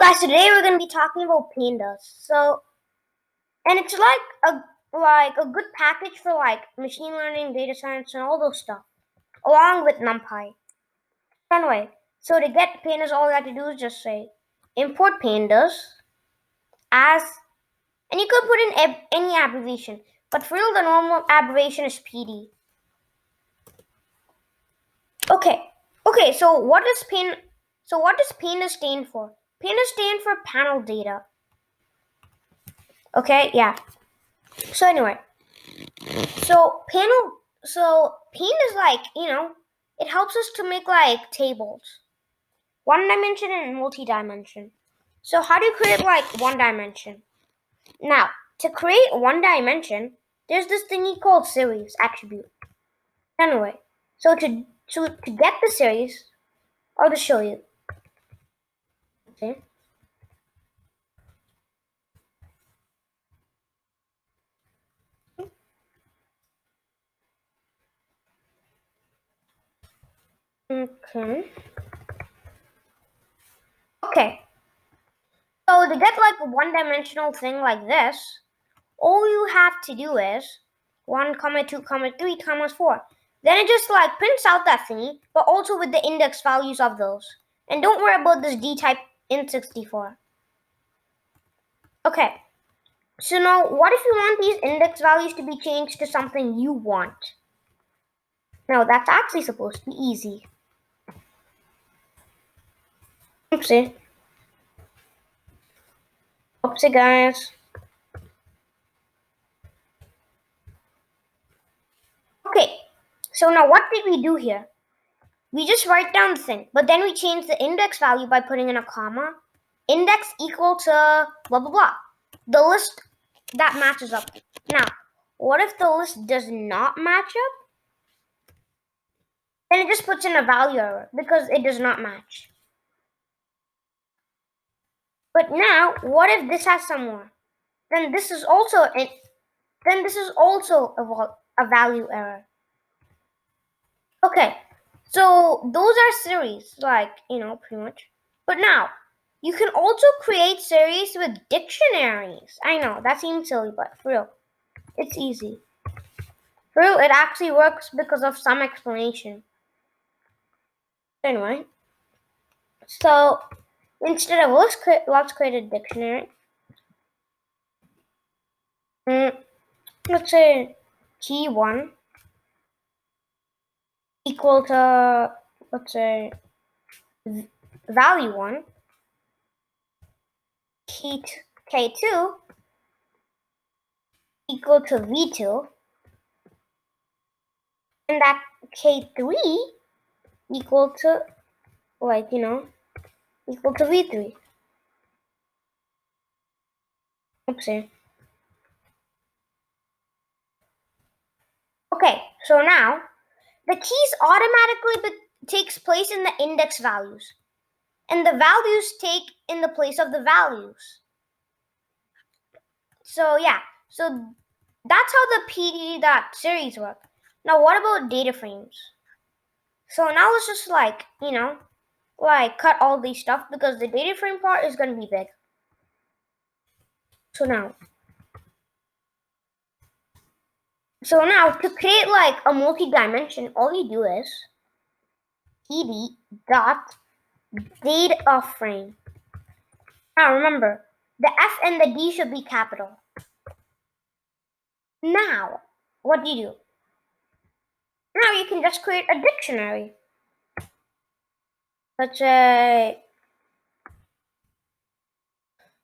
Guys, today we're going to be talking about pandas. And it's like a good package for like machine learning, data science, and all those stuff, along with NumPy. Anyway, so to get pandas, all you have to do is just say import pandas as, and you could put in any abbreviation, but for real, the normal abbreviation is PD. Okay. So what does pandas stand for? Pandas stand for panel data. Okay, yeah. So anyway, so pandas like, it helps us to make like tables, one dimension and multi-dimension. So how do you create like one dimension? Now, to create one dimension, there's this thingy called series attribute. Anyway, so to get the series, I'll just show you. Okay. Okay. So to get like a one-dimensional thing like this, all you have to do is 1, 2, 3, 4. Then it just like prints out that thingy, but also with the index values of those. And don't worry about this D-type int64. Okay. So now, what if you want these index values to be changed to something you want? No, that's actually supposed to be easy. Oopsie. Oopsie, guys. Okay, so now what did we do here? We just write down the thing, but then we change the index value by putting in a comma. Index equal to blah, blah, blah. The list that matches up. Now, what if the list does not match up? Then it just puts in a value error because it does not match. But now, what if this has some more? Then this is also a value error. Okay, so those are series, like, pretty much. But now, you can also create series with dictionaries. I know, that seems silly, but for real, it's easy. For real, it actually works because of some explanation. Anyway, so instead of let's create a dictionary. Let's say T1 equal to, let's say, value 1, K2 equal to V2, and that K3 equal to, equal to V3. Oopsie. Okay, so now the keys automatically takes place in the index values, and the values take in the place of the values. So yeah, so that's how the PD.series work. Now what about data frames? So now let's just cut all these stuff because the data frame part is going to be big. So now to create like a multi-dimension, all you do is pd.data frame. Now remember, the F and the D should be capital. Now, what do you do? Now you can just create a dictionary. Let's say,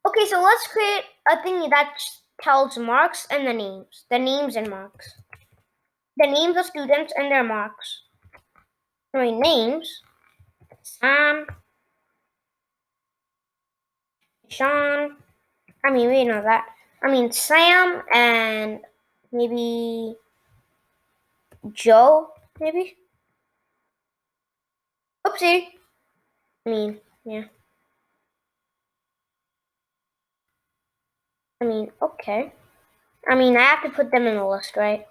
okay, so let's create a thingy that tells marks and the names and marks. The names of students and their marks. Anyway, names, Sam, Sean, we know that. Sam and maybe Joe, maybe? Oopsie. Yeah. Okay. I have to put them in a list, right?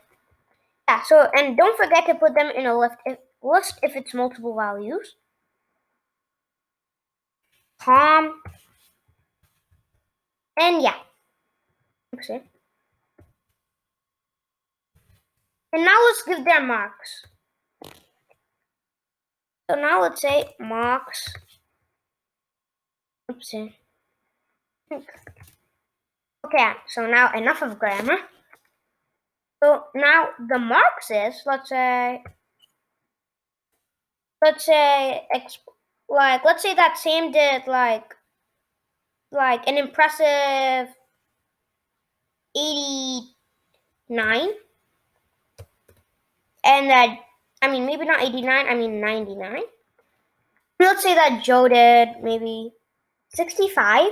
Yeah, so, and don't forget to put them in a list if it's multiple values. Tom, And yeah, okay. And now let's give their marks. So now let's say marks. Oopsie. Okay, so now enough of grammar. So now the marks is, let's say let's say that Sam did like an impressive 89, and that, I mean, maybe not 89, I mean 99. Let's say that Joe did maybe 65,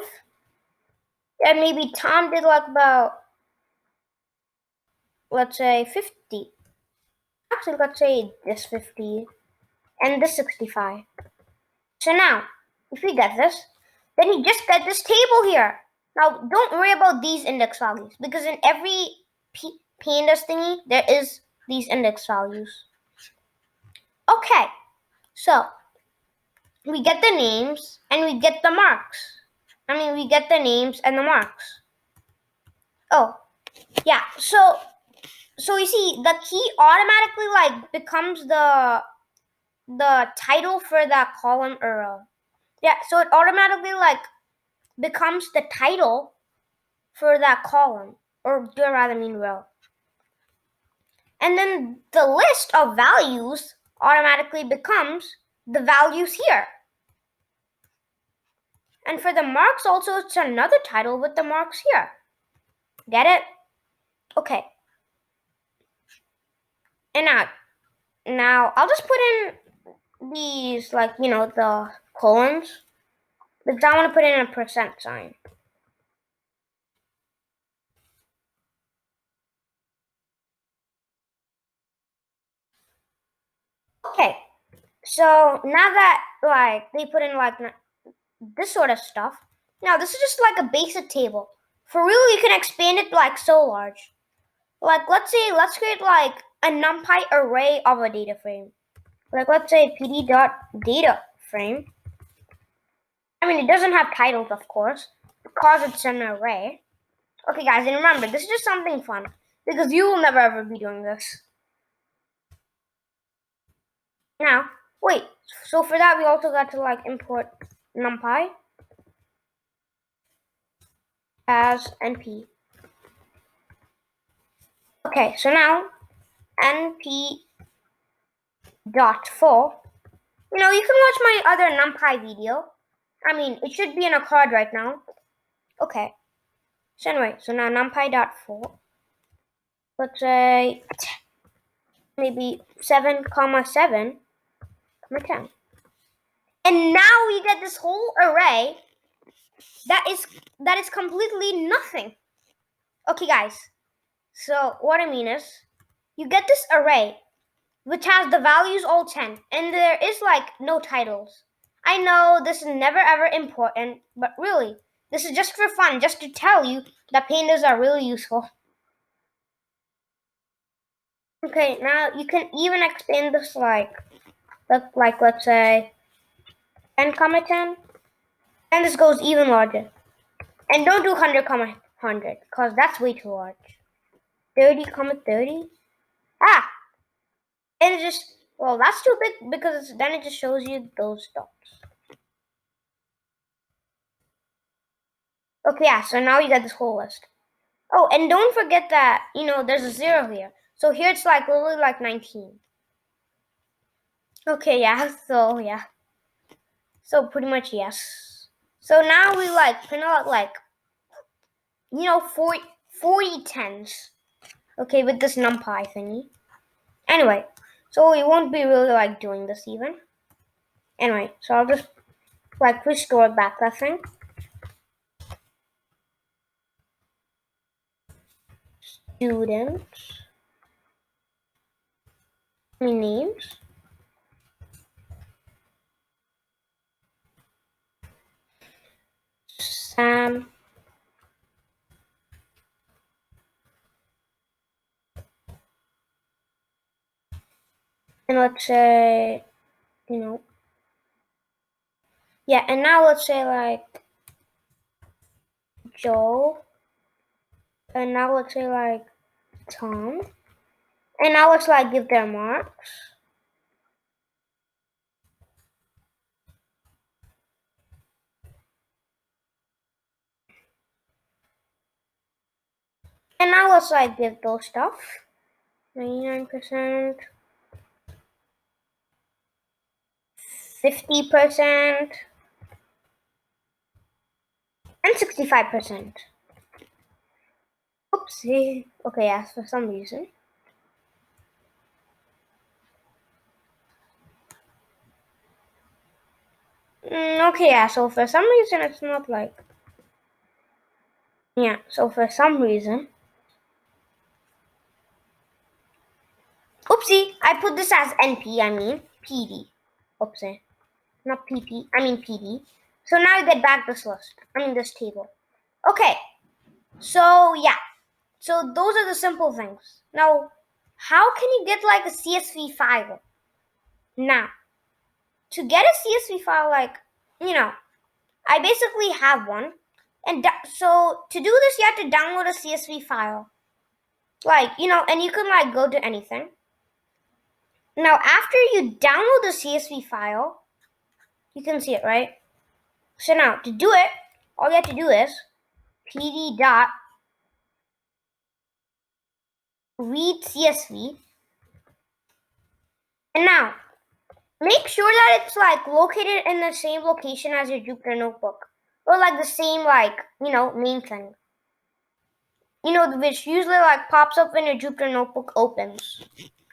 and maybe Tom did like about, let's say 50. Actually, let's say this 50 and this 65. So now, if we get this, then you just get this table here. Now, don't worry about these index values, because in every pandas thingy, there is these index values. Okay, so we get the names and we get the marks. We get the names and the marks. Oh, yeah. So you see, the key automatically becomes the title for that column or row. Yeah, so it automatically becomes the title for that column, or do I rather mean row. And then the list of values automatically becomes the values here. And for the marks also, it's another title with the marks here. Get it? Okay. And now I'll just put in these, the colons, because I want to put in a percent sign. Okay, so now that they put in this sort of stuff, now this is just like a basic table. For real, you can expand it so large. Let's create a NumPy array of a data frame. Let's say pd.data frame. It doesn't have titles, of course, because it's an array. Okay, guys, and remember, this is just something fun, because you will never ever be doing this. Now, wait, so for that, we also got to import NumPy as np. Okay, so now np dot full. You can watch my other NumPy video. It should be in a card right now. Okay. So anyway, so now NumPy dot full. Let's say maybe 7, 7, 10. And now we get this whole array that is completely nothing. Okay, guys. So what I mean is, you get this array which has the values all 10, and there is no titles. I know this is never ever important, but really, this is just for fun, just to tell you that pandas are really useful. Okay, now you can even expand this let's say 10, 10, and this goes even larger. And don't do 100, 100, because that's way too large. 30, 30. Ah! And it just, well, that's too big, because then it just shows you those dots. Okay, yeah, so now you got this whole list. Oh, and don't forget that, there's a 0 here. So here it's literally 19. Okay, yeah, so yeah. So pretty much yes. So now we print out 40 tens. Okay, with this NumPy thingy. Anyway, so we won't be really doing this even. Anyway, so I'll just restore back that thing. Students. Names. Sam. And let's say, yeah, and now let's say Joe. And now let's say like Tom. And now let's like give their marks. And now let's like give those stuff. 99%. 50%. And 65%. Oopsie. Okay, yes, for some reason. Okay, yeah, so for some reason it's not like... Yeah, so for some reason... Oopsie, I put this as NP, I mean PD. Oopsie. Not PP, I mean PD. So now I get back this list. I mean this table. Okay, so yeah. So those are the simple things. Now, how can you get like a CSV file? Now, to get a CSV file, like, I basically have one. And so to do this, you have to download a CSV file. Like, and you can like go to anything. Now, after you download the CSV file, you can see it, right? So now, to do it, all you have to do is pd dot read CSV. And now, make sure that it's like located in the same location as your Jupyter notebook. Or like the same like, main thing. Which usually like pops up when your Jupyter notebook opens.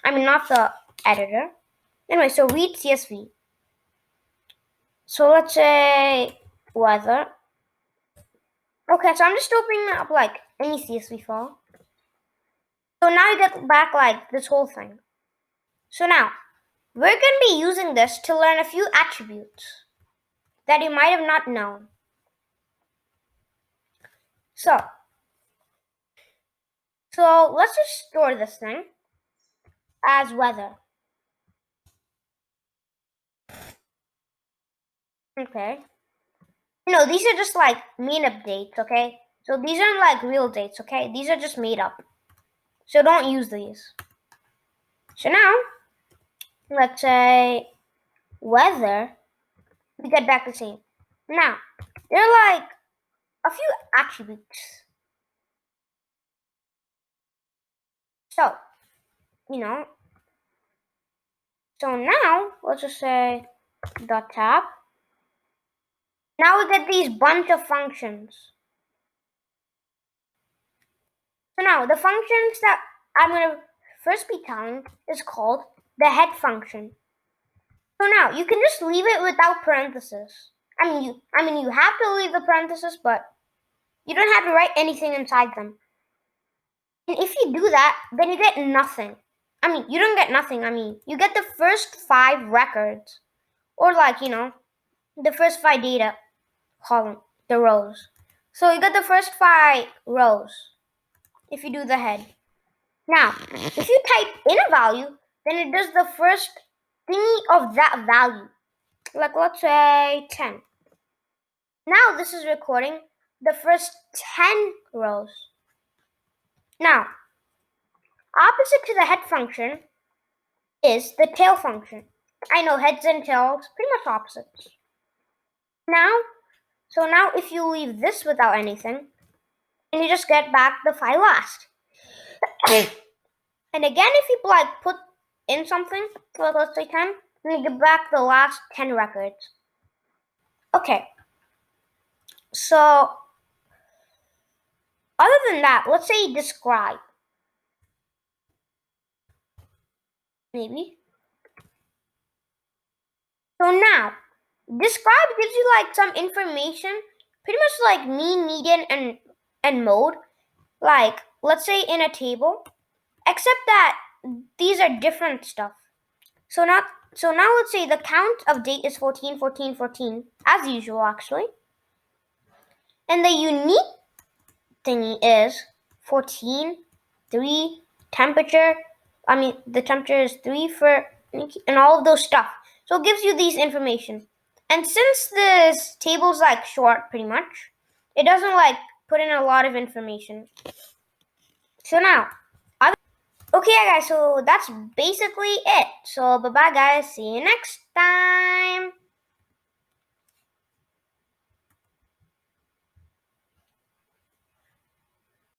I mean, not the editor. Anyway, so read CSV. So let's say weather. Okay, so I'm just opening up like any CSV file. So now you get back like this whole thing. So now, we're going to be using this to learn a few attributes that you might have not known. So let's just store this thing as weather. Okay. These are just like made up dates, okay? So these aren't like real dates, okay? These are just made up. So don't use these. So now, let's say weather, we get back the same. Now, there are like a few attributes. So, so now, let's just say dot tab. Now we get these bunch of functions. So now, the functions that I'm going to first be telling is called the head function. So now, you can just leave it without parentheses. I mean, you have to leave the parentheses, but you don't have to write anything inside them. And if you do that, then you get nothing. I mean, you don't get nothing. I mean, you get the first 5 records. Or like, the first 5 data column, the rows. So you get the first 5 rows if you do the head. Now, if you type in a value, then it does the first thingy of that value. Like, let's say 10. Now this is recording the first 10 rows. Now, opposite to the head function is the tail function. I know heads and tails, pretty much opposites. So now if you leave this without anything, and you just get back the 5 last. And again, if you like put in something, like let's say 10, then you get back the last 10 records. Okay. So, other than that, let's say describe. Maybe. So now, describe gives you like some information, pretty much like mean, median, and mode. Like, let's say in a table, except that these are different stuff. So now let's say the count of date is 14, 14, 14, as usual actually. And the unique thingy is 14, 3, temperature. I mean, the temperature is 3 for, and all of those stuff. So it gives you these information. And since this table's like short, pretty much, it doesn't like put in a lot of information. So now, okay guys, so that's basically it. So bye-bye guys, see you next time.